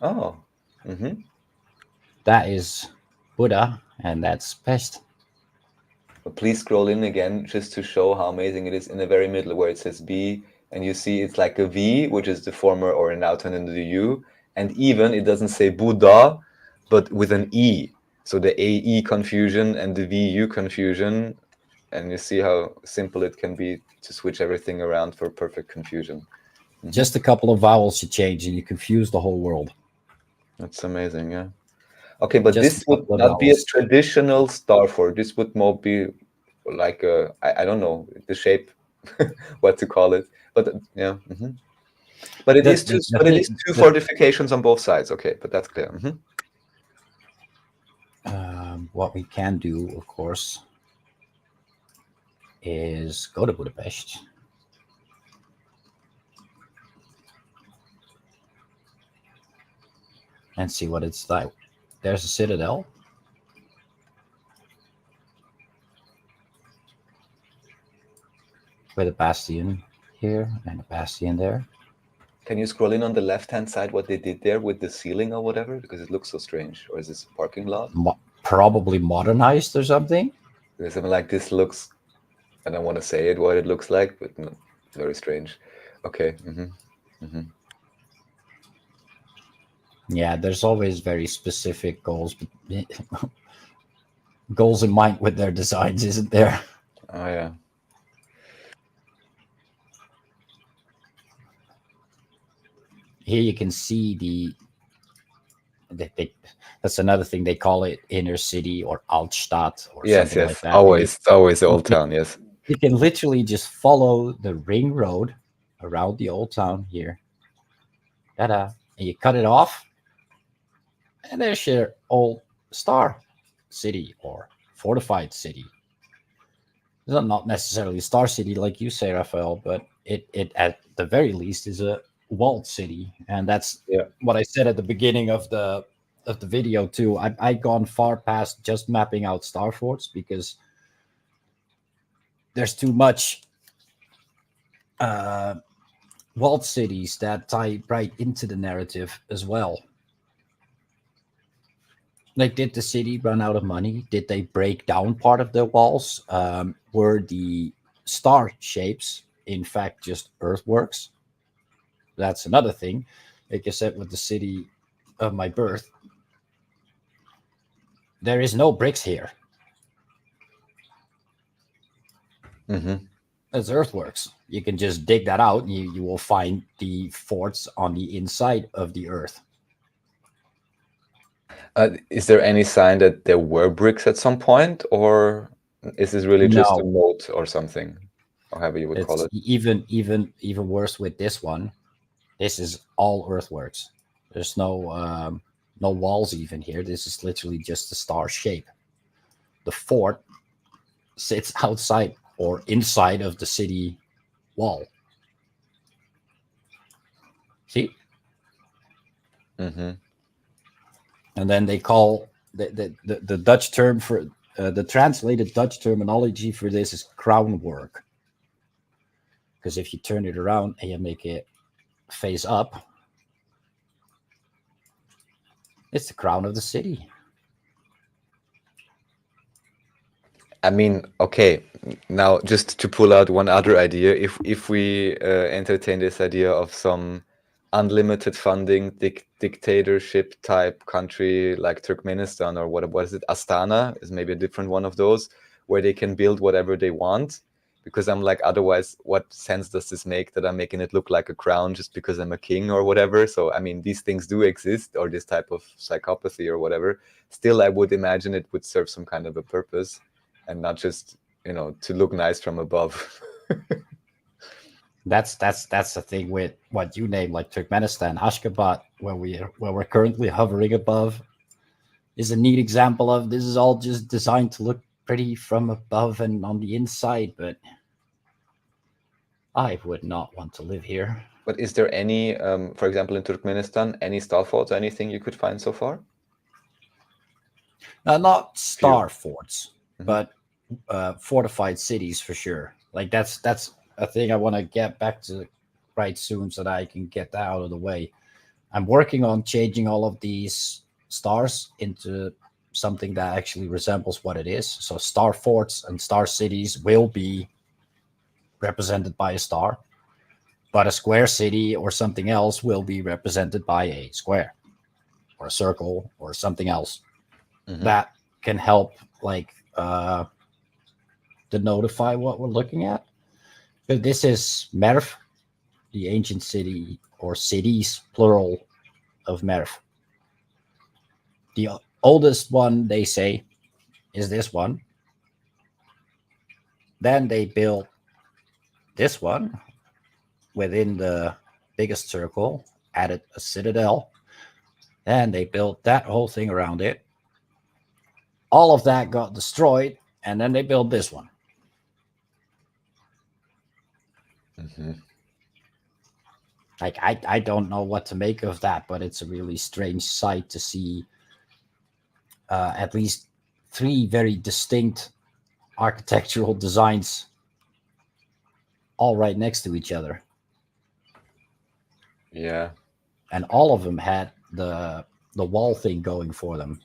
Oh. Mm-hmm. That is Buddha, and that's Pest. But please scroll in again just to show how amazing it is in the very middle where it says B, and you see it's like a V, which is the former or now turned into the U, and even it doesn't say Buddha, but with an E. So the AE confusion and the VU confusion, and you see how simple it can be to switch everything around for perfect confusion. Just a couple of vowels you change and you confuse the whole world. That's amazing, yeah. Okay, but Just this a would couple of not be a vowels. traditional STARFORT. This would more be like I don't know the shape, what to call it. But yeah, but it is two. But it is two fortifications on both sides. Okay, but that's clear. What we can do, of course, is go to Budapest. And see what it's like. There's a citadel. With a bastion here and a bastion there. Can you scroll in on the left-hand side what they did there with the ceiling or whatever? Because it looks so strange. Or is this a parking lot? Probably modernized or something. Because something like this looks, I don't want to say it what it looks like, but no, very strange. Okay. Yeah, there's always very specific goals goals in mind with their designs, isn't there? Oh yeah. Here you can see that's another thing they call it, inner city or Altstadt or something like that. Always the old town, yes. You can literally just follow the ring road around the old town here. Ta-da. And you cut it off, and there's your old star city or fortified city. It's not necessarily a star city like you say, Raphael, but it at the very least is a walled city, and that's what I said at the beginning of the video too. I've gone far past just mapping out star forts because there's too much walled cities that tie right into the narrative as well. Like, did the city run out of money? Did they break down part of their walls? Were the star shapes, in fact, just earthworks? That's another thing. Like I said, with the city of my birth, there is no bricks here. It's earthworks. You can just dig that out, and you will find the forts on the inside of the earth. Is there any sign that there were bricks at some point, or is this really just a moat or something, or however you would call it? Even worse with this one. This is all earthworks. There's no walls even here. This is literally just a star shape. The fort sits outside or inside of the city wall. See? And then they call the Dutch term for the translated Dutch terminology for this is crown work. Because if you turn it around and you make it face up, it's the crown of the city. I mean, okay, now just to pull out one other idea, if we entertain this idea of some unlimited funding dictatorship type country like Turkmenistan, or what is it, Astana is maybe a different one of those, where they can build whatever they want, because I'm like, otherwise what sense does this make that I'm making it look like a crown just because I'm a king or whatever? So I mean, these things do exist, or this type of psychopathy or whatever. Still, I would imagine it would serve some kind of a purpose, and not just, to look nice from above. That's the thing with what you name, like Turkmenistan, Ashgabat, where we're currently hovering above, is a neat example of this is all just designed to look pretty from above and on the inside, but I would not want to live here. But is there any, for example, in Turkmenistan, any star forts, anything you could find so far? Not star forts, but fortified cities for sure. Like that's a thing I want to get back to right soon so that I can get that out of the way. I'm working on changing all of these stars into something that actually resembles what it is. So star forts and star cities will be represented by a star, but a square city or something else will be represented by a square or a circle or something else. That can help like to notify what we're looking at. But this is Merv, the ancient city or cities plural of Merv. The oldest one they say is this one. Then they built this one within the biggest circle, added a citadel, and they built that whole thing around it. All of that got destroyed, and then they built this one. Mm-hmm. Like I don't know what to make of that, but it's a really strange sight to see at least three very distinct architectural designs all right next to each other. Yeah. And all of them had the wall thing going for them.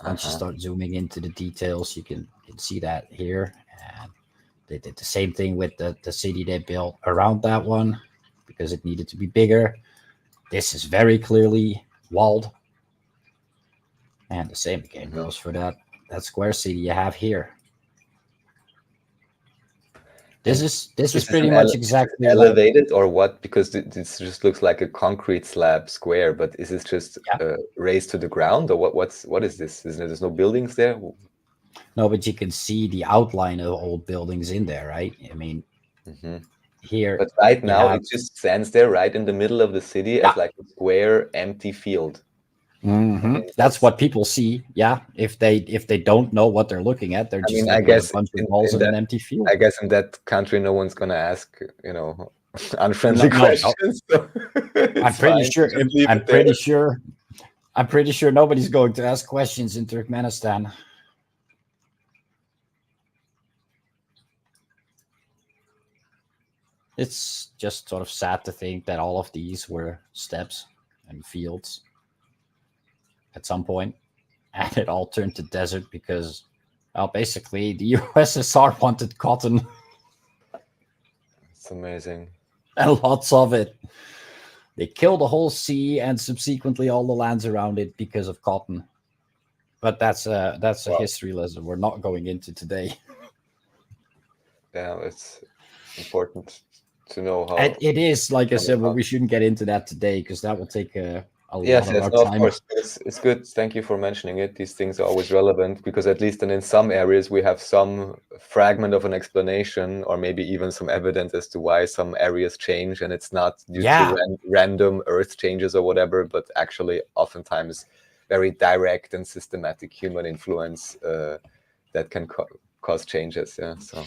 Once you start zooming into the details, you can see that here. And they did the same thing with the city they built around that one because it needed to be bigger. This is very clearly walled. And the same again goes for that square city you have here. This is pretty much exactly elevated or what? Because this just looks like a concrete slab square, but is this just raised to the ground or what is this? There's no buildings there? No, but you can see the outline of old buildings in there, right? I mean, here. But right now it just stands there right in the middle of the city as like a square empty field. Mm-hmm. That's what people see. Yeah, if they don't know what they're looking at, they're just looking at a bunch of walls in an empty field. I guess in that country, no one's gonna ask, unfriendly questions. No. So I'm pretty sure. I'm pretty sure nobody's going to ask questions in Turkmenistan. It's just sort of sad to think that all of these were steppes and fields at some point, and it all turned to desert because, well, basically the USSR wanted cotton. It's amazing. And lots of it. They killed the whole sea and subsequently all the lands around it because of cotton. But that's a history lesson we're not going into today. Yeah, it's important to know how it is, like I said, but we shouldn't get into that today because that will take a lot of our time. Of course, it's good. Thank you for mentioning it. These things are always relevant because at least in some areas we have some fragment of an explanation or maybe even some evidence as to why some areas change, and it's not due to random earth changes or whatever, but actually oftentimes very direct and systematic human influence that can cause changes. Yeah, so.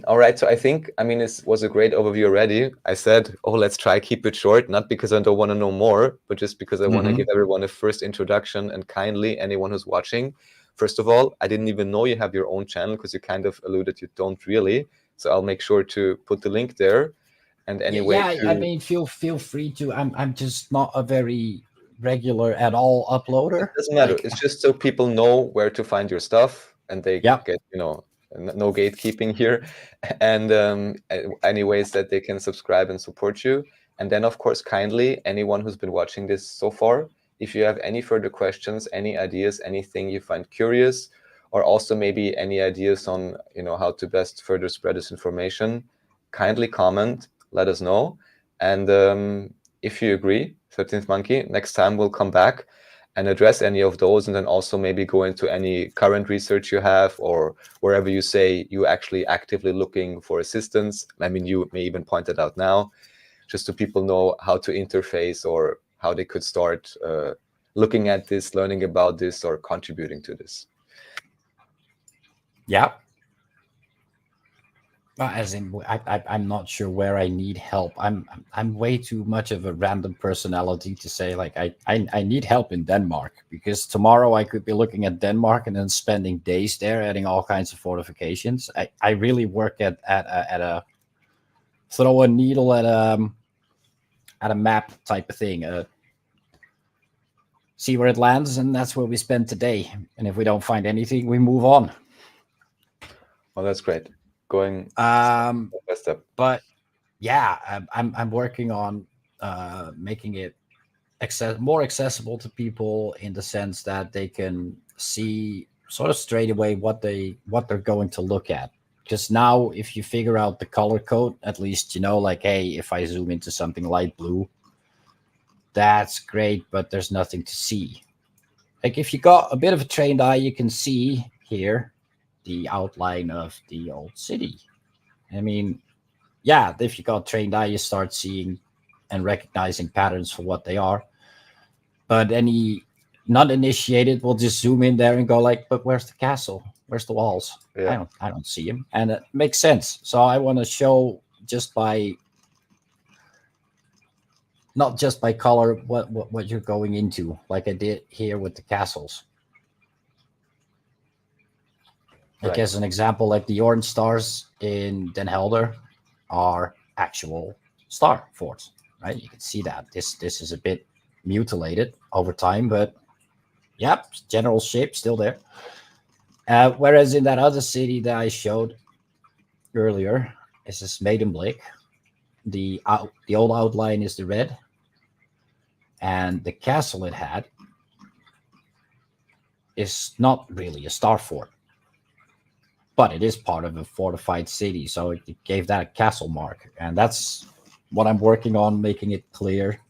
All right, so I think, it was a great overview already. I said, let's try keep it short, not because I don't want to know more, but just because I want to give everyone a first introduction. And kindly, anyone who's watching, first of all, I didn't even know you have your own channel because you kind of alluded you don't really. So I'll make sure to put the link there. And anyway, feel free to. I'm just not a very regular at all uploader. It doesn't matter. It's just so people know where to find your stuff and they get, no gatekeeping here, and any ways that they can subscribe and support you. And then, of course, kindly, anyone who's been watching this so far, if you have any further questions, any ideas, anything you find curious, or also maybe any ideas on, how to best further spread this information, kindly comment, let us know. And if you agree, 13th Monkey, next time we'll come back and address any of those, and then also maybe go into any current research you have or wherever you say you actually actively looking for assistance. You may even point it out now, just so people know how to interface or how they could start looking at this, learning about this, or contributing to this. Yeah. As in, I'm not sure where I need help. I'm way too much of a random personality to say like I need help in Denmark, because tomorrow I could be looking at Denmark and then spending days there, adding all kinds of fortifications. I really work at a throw a needle at a map type of thing. See where it lands, and that's where we spend today. And if we don't find anything, we move on. Well, that's great. Going step by step. But yeah, I'm working on making it more accessible to people in the sense that they can see sort of straight away what they're going to look at. Because now, if you figure out the color code, at least you know, like, hey, if I zoom into something light blue, that's great, but there's nothing to see. Like if you got a bit of a trained eye, you can see here the outline of the old city. I mean, yeah, if you got trained eye, you start seeing and recognizing patterns for what they are. But any not initiated will just zoom in there and go like, but where's the castle? Where's the walls? Yeah, I don't see him. And it makes sense. So I want to show just by not just by color what you're going into, like I did here with the castles. Like right. as an example, like the orange stars in Den Helder are actual star forts, right? You can see that this is a bit mutilated over time, but yep, general shape still there. Whereas in that other city that I showed earlier, is this Maidenblick. The old outline is the red, and the castle it had is not really a star fort, but it is part of a fortified city, so it gave that a castle mark, and that's what I'm working on, making it clear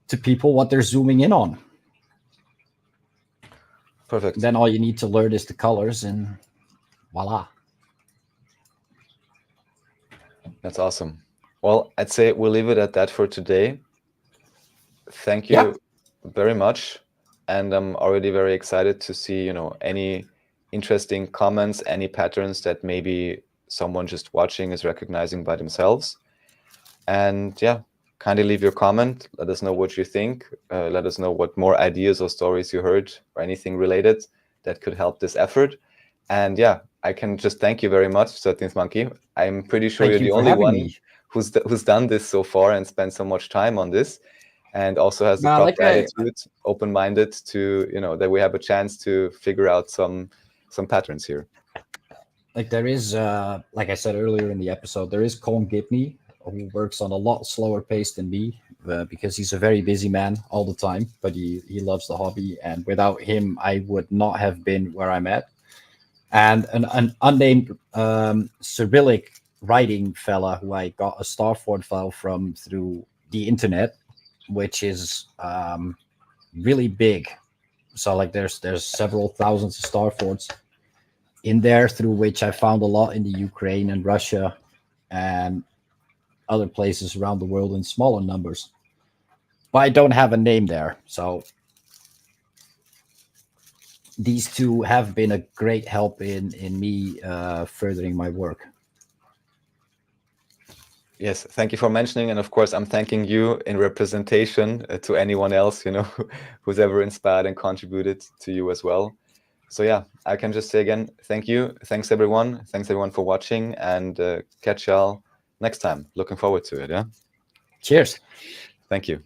to people what they're zooming in on. Perfect. Then all you need to learn is the colors, and voila. That's awesome. Well, I'd say we'll leave it at that for today. Thank Yeah, you very much. And I'm already very excited to see, any interesting comments, any patterns that maybe someone just watching is recognizing by themselves. And yeah, kindly leave your comment. Let us know what you think. Let us know what more ideas or stories you heard or anything related that could help this effort. And yeah, I can just thank you very much, 13th Monkey. I'm pretty sure thank you're you the for only having one me. who's done this so far and spent so much time on this, and also has the Like proper attitude, open-minded to, that we have a chance to figure out some patterns here. like there is like I said earlier in the episode, there is Colm Gibney who works on a lot slower pace than me, because he's a very busy man all the time, but he loves the hobby, and without him I would not have been where I'm at. And an unnamed Cyrillic writing fella who I got a Starfort file from through the internet, which is really big. So like there's several thousands of Starforts in there, through which I found a lot in the Ukraine and Russia and other places around the world in smaller numbers. But I don't have a name there. So these two have been a great help in me furthering my work. Yes, thank you for mentioning, and of course, I'm thanking you in representation to anyone else, who's ever inspired and contributed to you as well. So yeah, I can just say again, thank you. Thanks everyone. Thanks everyone for watching, and catch y'all next time. Looking forward to it. Yeah. Cheers. Thank you.